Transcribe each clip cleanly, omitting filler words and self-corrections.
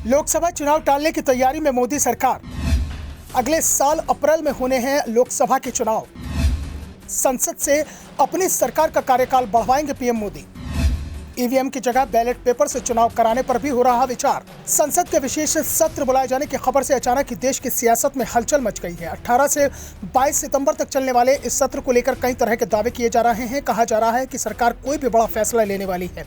लोकसभा चुनाव टालने की तैयारी में मोदी सरकार। अगले साल अप्रैल में होने हैं लोकसभा के चुनाव। संसद से अपनी सरकार का कार्यकाल बढ़वाएंगे पीएम मोदी। ईवीएम की जगह बैलेट पेपर से चुनाव कराने पर भी हो रहा विचार। संसद के विशेष सत्र बुलाए जाने की खबर से अचानक ही देश की सियासत में हलचल मच गई है। 18 से 22 सितंबर तक चलने वाले इस सत्र को लेकर कई तरह के दावे किए जा रहे हैं। कहा जा रहा है कि सरकार कोई भी बड़ा फैसला लेने वाली है।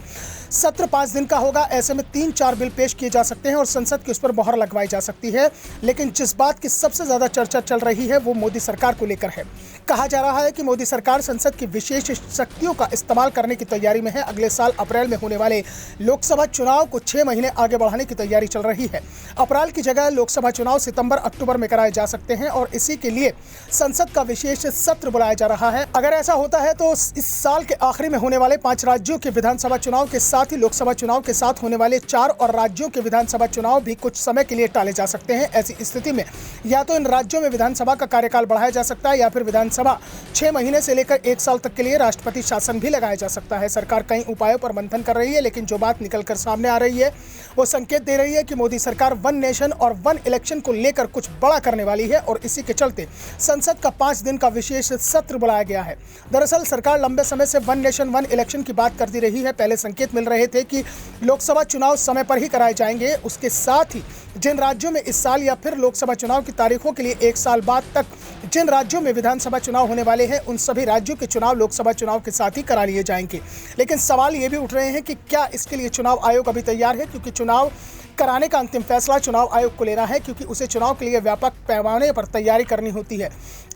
सत्र 5 दिन का होगा। ऐसे में 3-4 बिल पेश किए जा सकते हैं और संसद की उस पर मोहर लगवाई जा सकती है। लेकिन जिस बात की सबसे ज्यादा चर्चा चल रही है वो मोदी सरकार को लेकर है। कहा जा रहा है कि मोदी सरकार संसद की विशेष शक्तियों का इस्तेमाल करने की तैयारी में है। अगले साल अप्रैल में होने वाले लोकसभा चुनाव को 6 महीने आगे बढ़ाने की तैयारी चल रही है। अप्रैल की जगह लोकसभा चुनाव सितंबर-अक्टूबर में कराए जा सकते हैं और इसी के लिए संसद का विशेष सत्र बुलाया जा रहा है। अगर ऐसा होता है तो इस साल के आखिरी में होने वाले 5 राज्यों के विधानसभा चुनाव के साथ ही लोकसभा चुनाव के साथ होने वाले 4 और राज्यों के विधानसभा चुनाव भी कुछ समय के लिए टाले जा सकते हैं। ऐसी स्थिति में या तो इन राज्यों में विधानसभा का कार्यकाल बढ़ाया जा सकता है या फिर विधानसभा 6 महीने से लेकर 1 साल तक के लिए राष्ट्रपति शासन भी लगाया जा सकता है। सरकार कई उपायों पर मंथन कर रही है, लेकिन जो बात निकलकर सामने आ रही है वो संकेत दे रही है कि मोदी सरकार वन नेशन और वन इलेक्शन को लेकर कुछ बड़ा करने वाली है और इसी के चलते संसद का 5 दिन का विशेष सत्र बुलाया गया है। दरअसल सरकार लंबे समय से वन नेशन वन इलेक्शन की बात करती रही है। पहले संकेत मिल रहे थे कि लोकसभा चुनाव समय पर ही कराए जाएंगे। उसके साथ ही जिन राज्यों में इस साल या फिर लोकसभा चुनाव की तारीखों के लिए 1 साल बाद तक जिन राज्यों में विधानसभा चुनाव होने वाले हैं उन सभी राज्यों के चुनाव लोकसभा चुनाव के साथ ही करा लिए जाएंगे। लेकिन सवाल ये भी उठ रहे हैं कि क्या इसके लिए चुनाव आयोग अभी तैयार है, क्योंकि चुनाव कराने का अंतिम फैसला चुनाव आयोग को लेना है, क्योंकि उसे चुनाव के लिए व्यापक पैमाने पर तैयारी करनी होती है।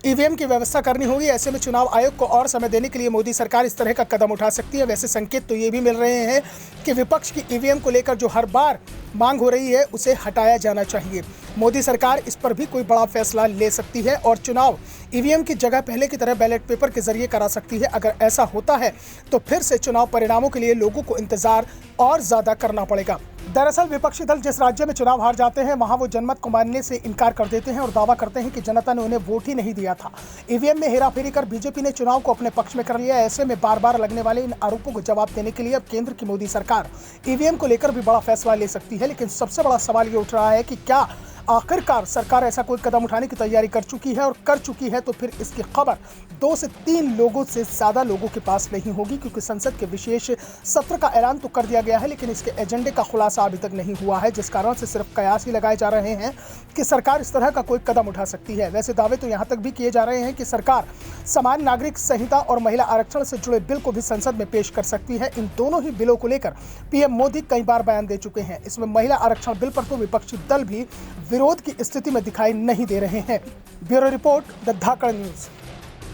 ईवीएम की व्यवस्था करनी होगी। ऐसे में चुनाव आयोग को और समय देने के लिए मोदी सरकार इस तरह का कदम उठा सकती है। वैसे संकेत तो ये भी मिल रहे हैं कि विपक्ष की ईवीएम को लेकर जो हर बार मांग हो रही है उसे हटाया जाना चाहिए। मोदी सरकार इस पर भी कोई बड़ा फैसला ले सकती है और चुनाव ईवीएम की जगह पहले की तरह बैलेट पेपर के जरिए करा सकती है। अगर ऐसा होता है तो फिर से चुनाव परिणामों के लिए लोगों को इंतजार और ज्यादा करना पड़ेगा। दरअसल विपक्षी दल जिस राज्य में चुनाव हार जाते हैं वहां वो जनमत को मानने से इनकार कर देते हैं और दावा करते हैं कि जनता ने उन्हें वोट ही नहीं दिया था। ईवीएम में हेराफेरी कर बीजेपी ने चुनाव को अपने पक्ष में कर लिया। ऐसे में बार बार लगने वाले इन आरोपों को जवाब देने के लिए अब केंद्र की मोदी सरकार ईवीएम को लेकर भी बड़ा फैसला ले सकती है। लेकिन सबसे बड़ा सवाल ये उठ रहा है कि क्या आखिरकार सरकार ऐसा कोई कदम उठाने की तैयारी कर चुकी है, और कर चुकी है तो फिर इसकी खबर 2 से 3 लोगों से ज़्यादा लोगों के पास नहीं होगी, क्योंकि संसद के विशेष सत्र का ऐलान तो कर दिया गया है लेकिन इसके एजेंडे का खुलासा अभी तक नहीं हुआ है, जिस कारण से सिर्फ कयास ही लगाए जा रहे हैं कि सरकार इस तरह का कोई कदम उठा सकती है। वैसे दावे तो यहाँ तक भी किए जा रहे हैं कि सरकार समान नागरिक संहिता और महिला आरक्षण से जुड़े बिल को भी संसद में पेश कर सकती है। इन दोनों ही बिलों को लेकर पीएम मोदी कई बार बयान दे चुके हैं। इसमें महिला आरक्षण बिल पर तो विपक्षी दल भी विरोध की स्थिति में दिखाई नहीं दे रहे हैं। Bureau report, the Dhakad news.